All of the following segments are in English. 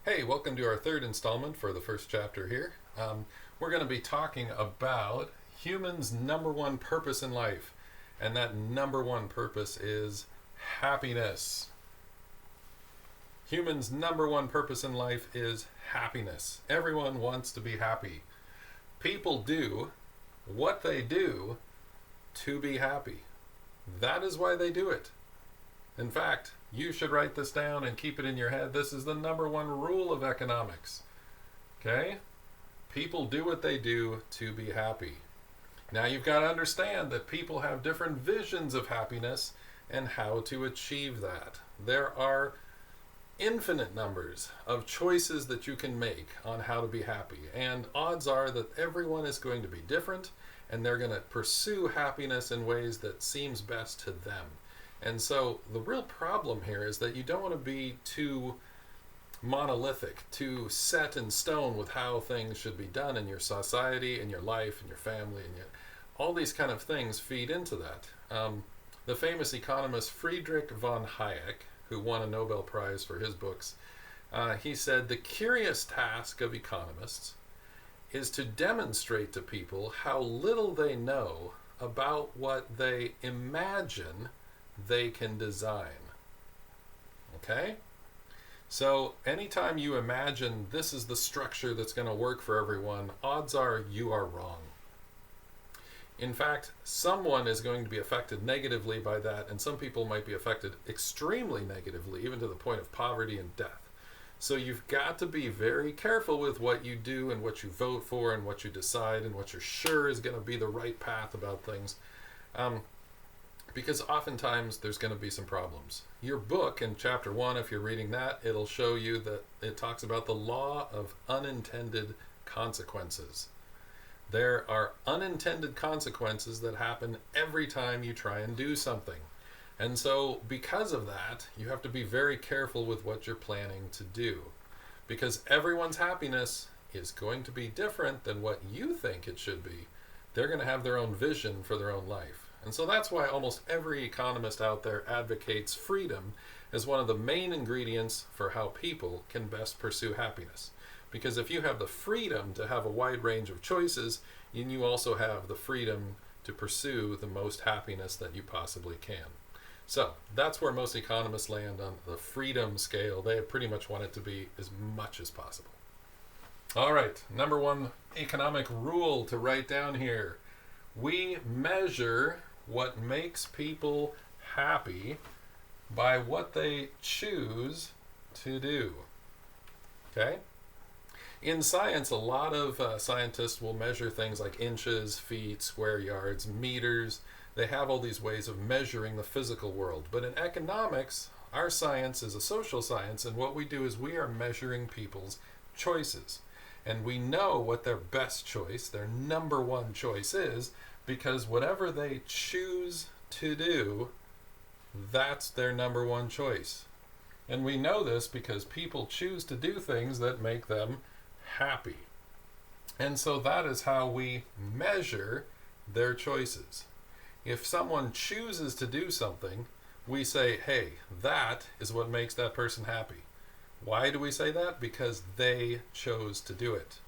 Hey, welcome to our third installment for the first chapter here. We're going to be talking about humans' number one purpose in life, and that number one purpose is happiness. Humans' number one purpose in life is happiness. Everyone wants to be happy. People do what they do to be happy. That is why they do it. In fact, you should write this down and keep it in your head. This is the number one rule of economics. Okay? People do what they do to be happy. Now you've got to understand that people have different visions of happiness and how to achieve that. There are infinite numbers of choices that you can make on how to be happy. And odds are that everyone is going to be different and they're going to pursue happiness in ways that seems best to them. And so the real problem here is that you don't want to be too monolithic, too set in stone with how things should be done in your society, in your life, in your family, and all these kind of things feed into that. The famous economist Friedrich von Hayek, who won a Nobel Prize for his books, he said, "The curious task of economists is to demonstrate to people how little they know about what they imagine they can design." Okay? So anytime you imagine this is the structure that's going to work for everyone, odds are you are wrong. In fact, someone is going to be affected negatively by that, and some people might be affected extremely negatively, even to the point of poverty and death. So you've got to be very careful with what you do and what you vote for and what you decide and what you're sure is going to be the right path about things. Because oftentimes there's going to be some problems. Your book in chapter 1, if you're reading that, it'll show you that it talks about the law of unintended consequences. There are unintended consequences that happen every time you try and do something. And so because of that, you have to be very careful with what you're planning to do. Because everyone's happiness is going to be different than what you think it should be. They're going to have their own vision for their own life. And so that's why almost every economist out there advocates freedom as one of the main ingredients for how people can best pursue happiness. Because if you have the freedom to have a wide range of choices, then you also have the freedom to pursue the most happiness that you possibly can. So that's where most economists land on the freedom scale. They pretty much want it to be as much as possible. All right, number one economic rule to write down here. We measure what makes people happy by what they choose to do. Okay? In science, a lot of scientists will measure things like inches, feet, square yards, meters. They have all these ways of measuring the physical world. But in economics, our science is a social science, and what we do is we are measuring people's choices. And we know what their best choice, their number one choice is, because whatever they choose to do, that's their number one choice. And we know this because people choose to do things that make them happy. And so that is how we measure their choices. If someone chooses to do something, we say, hey, that is what makes that person happy. Why do we say that? Because they chose to do it.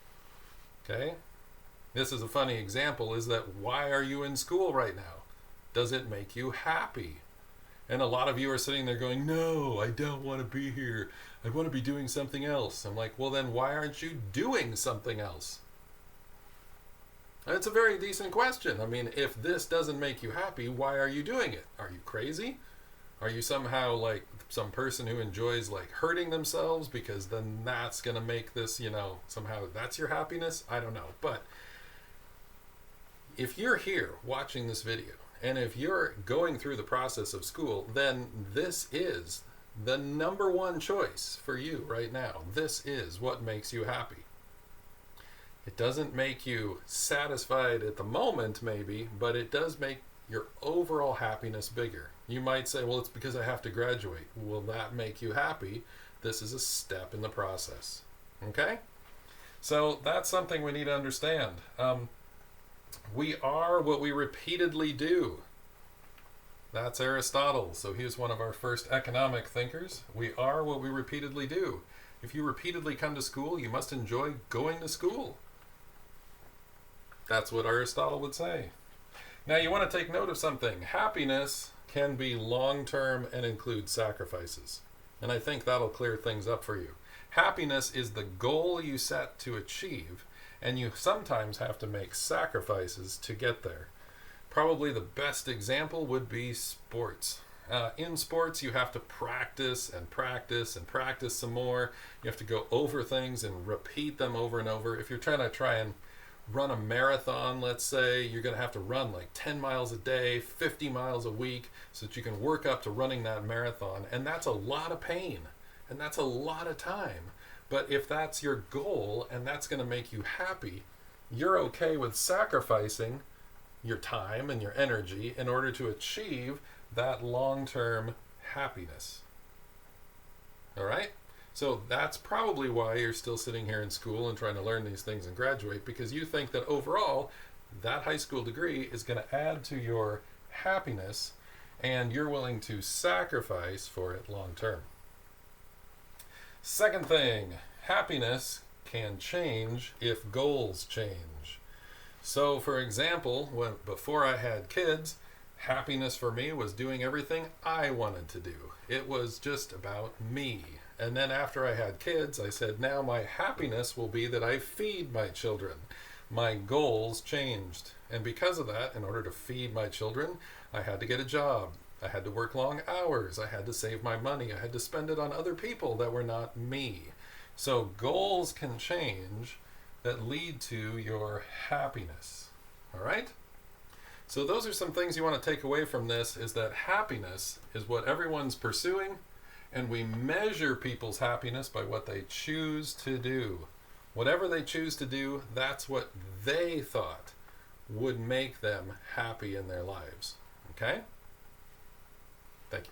Okay? This is a funny example, is that why are you in school right now? Does it make you happy? And a lot of you are sitting there going, no, I don't want to be here. I want to be doing something else. I'm like, well then why aren't you doing something else? It's a very decent question. I mean, if this doesn't make you happy, why are you doing it? Are you crazy? Are you somehow like some person who enjoys like hurting themselves because then that's going to make this, somehow that's your happiness? I don't know. But if you're here watching this video and if you're going through the process of school, then this is the number one choice for you right now. This is what makes you happy. It doesn't make you satisfied at the moment maybe, but it does make your overall happiness bigger. You might say, well, it's because I have to graduate. Will that make you happy? This is a step in the process. Okay? So that's something we need to understand. We are what we repeatedly do. That's Aristotle. So he was one of our first economic thinkers. We are what we repeatedly do. If you repeatedly come to school, you must enjoy going to school. That's what Aristotle would say. Now you want to take note of something. Happiness can be long-term and include sacrifices. And I think that'll clear things up for you. Happiness is the goal you set to achieve, and you sometimes have to make sacrifices to get there. Probably the best example would be sports. In sports, you have to practice and practice and practice some more. You have to go over things and repeat them over and over. If you're trying and run a marathon, let's say, you're going to have to run like 10 miles a day, 50 miles a week, so that you can work up to running that marathon. And that's a lot of pain, and that's a lot of time. But if that's your goal and that's going to make you happy, you're okay with sacrificing your time and your energy in order to achieve that long-term happiness. All right? So that's probably why you're still sitting here in school and trying to learn these things and graduate, because you think that overall that high school degree is going to add to your happiness and you're willing to sacrifice for it long term. Second thing, happiness can change if goals change. So for example, before I had kids, happiness for me was doing everything I wanted to do. It was just about me. And then after I had kids, I said, now my happiness will be that I feed my children. My goals changed. And because of that, in order to feed my children, I had to get a job. I had to work long hours. I had to save my money. I had to spend it on other people that were not me. So goals can change that lead to your happiness. All right? So those are some things you want to take away from this, is that happiness is what everyone's pursuing, and we measure people's happiness by what they choose to do. Whatever they choose to do, that's what they thought would make them happy in their lives. Okay? Thank you.